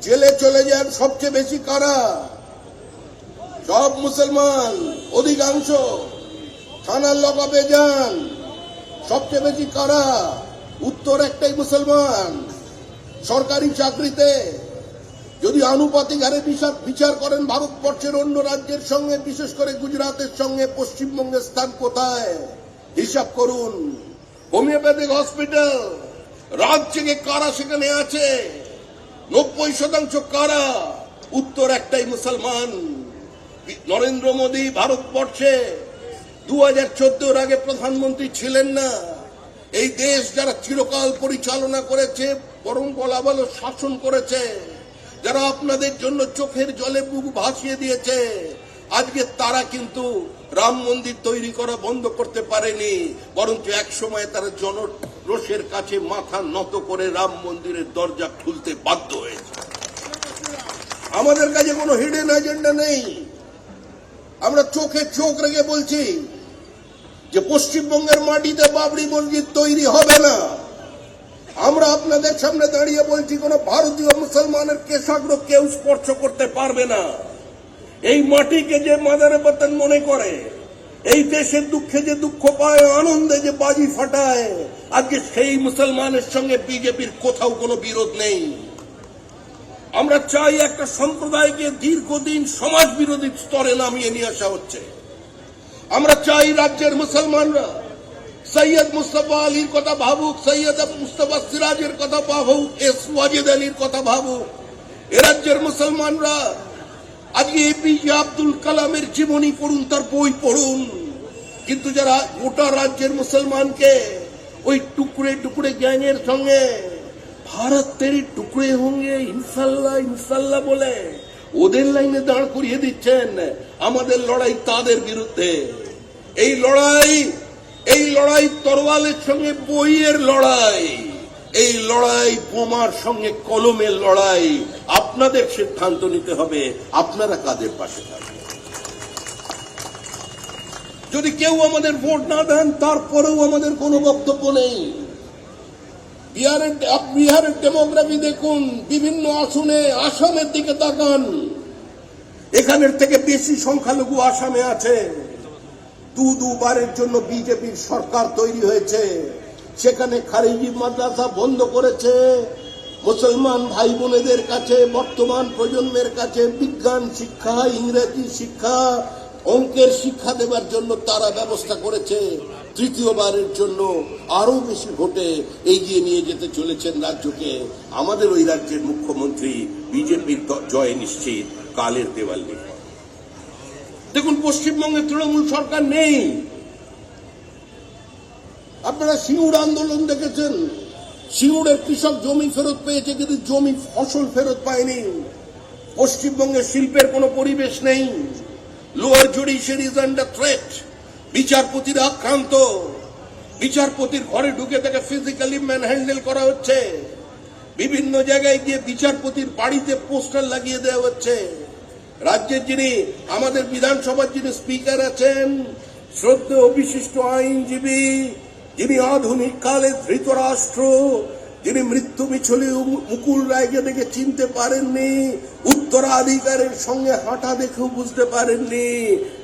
জেলে চলে যান সবচেয়ে বেশি কারা? সব মুসলমান, অধিকাংশ। থানার লকআপে যান, সবচেয়ে বেশি কারা? উত্তর একটাই, মুসলমান। সরকারি চাকরিতে যদি আনুপাতিক হারে বিচার করেন ভারতবর্ষের অন্য রাজ্যের সঙ্গে, বিশেষ করে গুজরাটের সঙ্গে পশ্চিমবঙ্গের স্থান কোথায় হিসাব করুন। হোমিওপ্যাথিক হসপিটাল, রাজ্যে কারা সেখানে আছে? 90% কারা? উত্তর একটাই, মুসলমান। নরেন্দ্র মোদী ভারতবর্ষে 2014 আগে প্রধানমন্ত্রী ছিলেন না। এই দেশ যারা চিরকাল পরিচালনা করেছে, বরং বলা ভালো শাসন করেছে, যারা আপনাদের জন্য চোখের জলে বুক ভাসিয়ে দিয়েছে, আজকে তারা কিন্তু রাম মন্দির তৈরি করা বন্ধ করতে পারেনি, বরঞ্চ এক সময় তারা জনরোষের কাছে মাথা নত করে রাম মন্দিরের দরজা খুলতে বাধ্য হয়েছে। আমাদের কাছে কোনো হিডেন এজেন্ডা নেই। আমরা চোখে চোখ রেখে বলছি যে পশ্চিমবঙ্গের মাটিতে বাবরি মসজিদ তৈরি হবে না। আমরা আপনাদের সামনে দাঁড়িয়ে বলছি, কোন ভারতীয় মুসলমানের কেশাগ্র কেউ স্পর্শ করতে পারবে না। এই মাটিকে যে মাদারে বতন মনে করে, এই দেশের দুঃখে যে দুঃখ পায়, আনন্দে যে বাজি ফাটায়, আজকে সেই মুসলমানের সঙ্গে বিজেপির কোথাও কোনো বিরোধ নেই। আমরা চাই একটা সম্প্রদায়কে দীর্ঘদিন সমাজ বিরোধী স্তরে নামিয়ে নিয়ে আসা হচ্ছে। আমরা চাই রাজ্যের মুসলমানরা সৈয়দ মুস্তফা আলীর কথা ভাবুক, সৈয়দ মুস্তফা সিরাজের কথা ভাবুক, এস ওয়াজেদ আলীর কথা ভাবুক। এ রাজ্যের মুসলমানরা আজকে এপিজে আব্দুল কালামের জীবনী পড়ুন, তার বই পড়ুন। কিন্তু যারা গোটা রাজ্যের মুসলমানকে ওই টুকরে টুকরে গ্যাংয়ের সঙ্গে ভারত তেরি টুকরে হোঙ্গে ইনশাল্লাহ ইনশাল্লাহ বলে ওদের লাইনে দাঁড় করিয়ে দিচ্ছেন, আমাদের লড়াই তাদের বিরুদ্ধে। এই লড়াই তরোয়ালের সঙ্গে বইয়ের লড়াই, এই লড়াই বোমার সঙ্গে কলমের লড়াই। আপনাদের সিদ্ধান্ত নিতে হবে, আপনারা কাদের পাশে থাকবেন। যদি কেউ আমাদের ভোট না দেন, তারপরেও আমাদের কোনো বক্তব্য নেই। বিহারের ডেমোগ্রাফি দেখুন, বিভিন্ন আসনে, আসামের দিকে তাকান, এখানের থেকে বেশি সংখ্যালঘু আসামে আছে। দুবারের জন্য বিজেপির সরকার তৈরি হয়েছে, সেখানে খারিজি মাদ্রাসা বন্ধ করেছে। মুসলমান ভাই বোনেদের কাছে, বর্তমান প্রজন্মের কাছে বিজ্ঞান শিক্ষা, ইংরেজি শিক্ষা, অঙ্কের শিক্ষা দেবার জন্য তারা ব্যবস্থা করেছে। তৃতীয়বারের জন্য আরো বেশি ভোটে এগিয়ে নিয়ে যেতে চলেছেন রাজ্যকে। আমাদের ওই রাজ্যের মুখ্যমন্ত্রী বিজেপির জয় নিশ্চিত, কালের দেওয়াল নেই। দেখুন, পশ্চিমবঙ্গে তৃণমূল সরকার নেই। আপনারা সিঙ্গুর আন্দোলন দেখেছেন, সিঙ্গুরের কৃষক জমি ফেরত পেয়েছে, কিন্তু জমি ফসল ফেরত পায়নি। পশ্চিমবঙ্গে শিল্পের কোনো পরিবেশ নেই। Lower judiciary is under threat. বিচারপতিরা আক্রান্ত, বিচারপতির ঘরে ঢুকে তাকে ফিজিক্যালি ম্যানহ্যান্ডেল করা হচ্ছে। বিভিন্ন জায়গায় গিয়ে বিচারপতির বাড়িতে পোস্টার লাগিয়ে দেওয়া হচ্ছে। রাজ্যের যিনি, আমাদের বিধানসভার যিনি স্পিকার আছেন, শ্রদ্ধেয় বিশিষ্ট আইনজীবী, যিনি আধুনিক কালে ধৃতরাষ্ট্র, যিনি মৃত্যু মিছলে মুকুল রায়কে দেখে চিনতে পারেননি, উত্তরাধিকারের সঙ্গে হাঁটা দেখেও বুঝতে পারেননি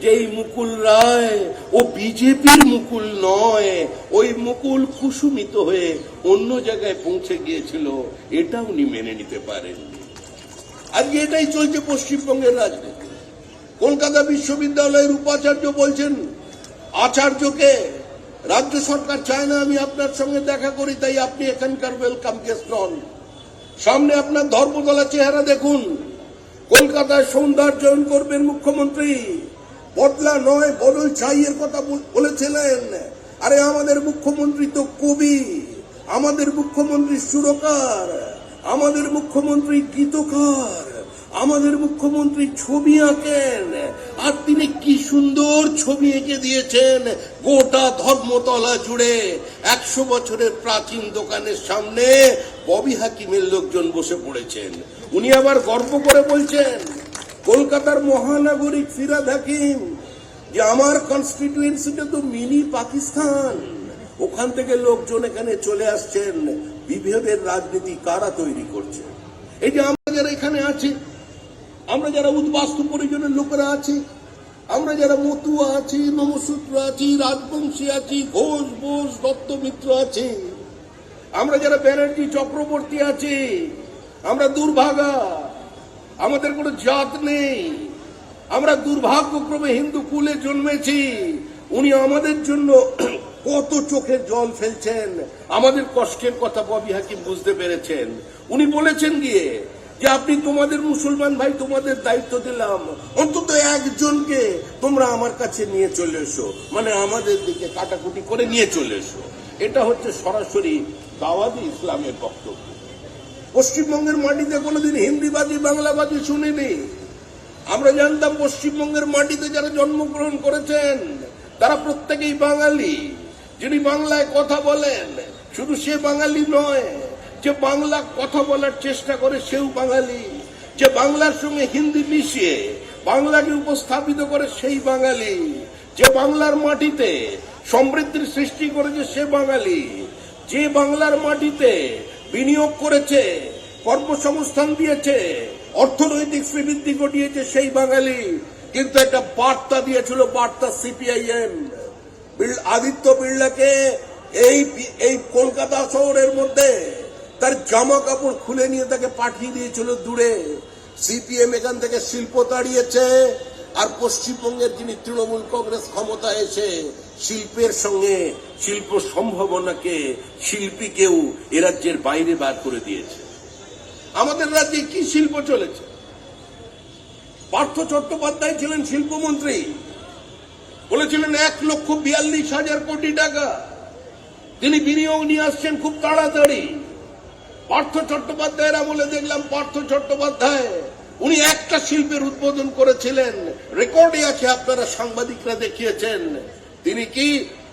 যে এই মুকুল রায় ও বিজেপির মুকুল নয়, ওই মুকুল কুসুমিত হয়ে অন্য জায়গায় পৌঁছে গিয়েছিল, এটা উনি মেনে নিতে পারেননি। আজকে এটাই চলছে পশ্চিমবঙ্গের রাজনীতি। কলকাতা বিশ্ববিদ্যালয়ের উপাচার্য বলছেন, আচার্যকে রাজ্য সরকার চায় না আমি আপনার সঙ্গে দেখা করি, তাই আপনি এখানকার ওয়েলকাম গেস্ট নন। সামনে আপনার ধর্মতলা চেহারা দেখুন। কলকাতায় সৌন্দর্যায়ন করবেন মুখ্যমন্ত্রী, বদলা নয় বদল চাই এর কথা বলেছিলেন। আরে আমাদের মুখ্যমন্ত্রী তো কবি, আমাদের মুখ্যমন্ত্রী সুরকার, আমাদের মুখ্যমন্ত্রী গীতকার, আমাদের মুখ্যমন্ত্রী ছবি আঁকেন। আর তিনি কি সুন্দর ছবি এঁকে দিয়েছেন গোটা ধর্মতলা জুড়ে। 100 বছরের প্রাচীন দোকানের সামনে ববি হাকিমের লোকজন বসে পড়েছেন। উনি আবার গর্ব করে বলছেন, কলকাতার মহানাগরিক ফিরহাদ হাকিম, যে আমার কনস্টিটিউয়েন্সিটা তো মিনি পাকিস্তান। ওখান থেকে লোকজন এখানে চলে আসছেন। বিভেদের রাজনীতি কারা তৈরি করছে? এই যে যারা এখানে আছি, আমরা যারা উদ্বাস্তু পরিজনের লোকেরা আছি, আমরা যারা মতুয়া আছি, নমসূত্র আছি, রাজবংশী আছি, ঘোষ বোস দত্তমিত্র আছি, আমরা যারা ব্যানার্জি চক্রবর্তী আছি, আমরা দুর্ভাগা, আমাদের কোনো জাত নেই, আমরা দুর্ভাগ্যক্রমে হিন্দু কুলে জন্মেছি। উনি আমাদের জন্য কত চোখের জল ফেলছেন, আমাদের কষ্টের কথা ববি হাকিম বুঝতে পেরেছেন। উনি বলেছেন গিয়ে যে আপনি তোমাদের মুসলমান ভাই তোমাদের দায়িত্ব দিলাম, অন্তত একজনকে তোমরা আমার কাছে নিয়ে চলে এসো, মানে আমাদের দিকে কাটাকুটি করে নিয়ে চলে এসো। এটা হচ্ছে সরাসরি দাওয়াতি ইসলামের বক্তব্য। পশ্চিমবঙ্গের মাটিতে কোনোদিন হিন্দিবাদী বাংলাবাদী শুনিনি। আমরা জানতাম পশ্চিমবঙ্গের মাটিতে যারা জন্মগ্রহণ করেছেন তারা প্রত্যেকেই বাঙালি। যিনি বাংলায় কথা বলেন শুধু সে বাঙালি নয়, যে বাংলা কথা বলার চেষ্টা করে সেও বাঙালি, যে বাংলার সঙ্গে হিন্দি মিশিয়ে বাংলাকে উপস্থাপিত করে সেই বাঙালি, যে বাংলার মাটিতে সমৃদ্ধির সৃষ্টি করেছে সে বাঙালি, যে বাংলার মাটিতে বিনিয়োগ করেছে, কর্মসংস্থান দিয়েছে, অর্থনৈতিক শ্রীবৃদ্ধি ঘটিয়েছে সেই বাঙালি। কিন্তু একটা বার্তা দিয়েছিল, বার্তা সিপিআইএম আদিত্য বিড়লাকে এই কলকাতা শহরের মধ্যে তার জামা কাপড় খুলে নিয়ে তাকে পাঠিয়ে দিয়েছিল দূরে। সিপিএম এখান থেকে শিল্প তাড়িয়েছে, আর পশ্চিমবঙ্গের যিনি তৃণমূল কংগ্রেস ক্ষমতায় এসে শিল্পের সঙ্গে শিল্প সম্ভাবনাকে শিল্পীকেও এ রাজ্যের বাইরে বার করে দিয়েছে। আমাদের রাজ্যে কি শিল্প চলেছে? পার্থ চট্টোপাধ্যায় ছিলেন শিল্পমন্ত্রী, বলেছিলেন 1,42,000 কোটি টাকা তিনি বিনিয়োগ নিয়ে আসছেন খুব তাড়াতাড়ি। পার্থ চট্টোপাধ্যায়ের আমলে দেখলাম পার্থ চট্টোপাধ্যায় উনি একটা শিল্পের উদ্বোধন করেছিলেন, রেকর্ডে আছে, আপনারা সাংবাদিকরা দেখিয়েছেন। তিনি কি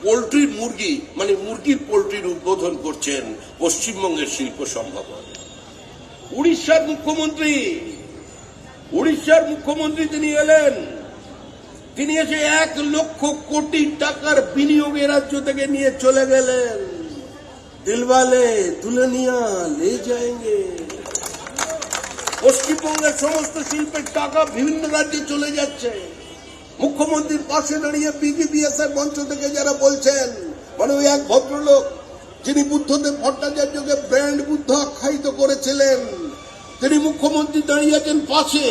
পোল্ট্রির মুরগি, মানে মুরগির পোল্ট্রির উদ্বোধন করছেন পশ্চিমবঙ্গের শিল্প সম্ভাবনা। উড়িষ্যার মুখ্যমন্ত্রী তিনি এলেন, তিনি এসে 1,00,000 কোটি টাকার বিনিয়োগের রাজ্য থেকে নিয়ে চলে গেলেন। দিলওয়ালে দুলহানিয়া লে যায়েঙ্গে। পশ্চিমবঙ্গের সমস্ত শিল্পের টাকা বিভিন্ন রাজ্যে চলে যাচ্ছে। মুখ্যমন্ত্রীর পাশে দাঁড়িয়ে বিজেপিএসের মঞ্চ থেকে যারা বলছেন, মানে ওই এক ভদ্রলোক যিনি বুদ্ধদেব ভট্টাচার্যকে ব্র্যান্ড বুদ্ধ আখ্যায়িত করেছিলেন, তিনি মুখ্যমন্ত্রী দাঁড়িয়ে আছেন পাশে।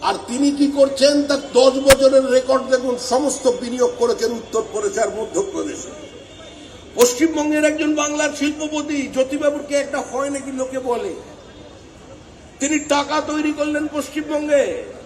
আর তিনি কি করছেন তার 10 বছরের রেকর্ড দেখুন, সমস্ত বিনিয়োগ করেছেন উত্তরপ্রদেশ আর মধ্যপ্রদেশে। পশ্চিমবঙ্গের একজন বাংলার শিল্পপতি জ্যোতিবাবুকে একটা হয় নাকি লোকে বলে, তিনি টাকা তৈরি করলেন পশ্চিমবঙ্গে।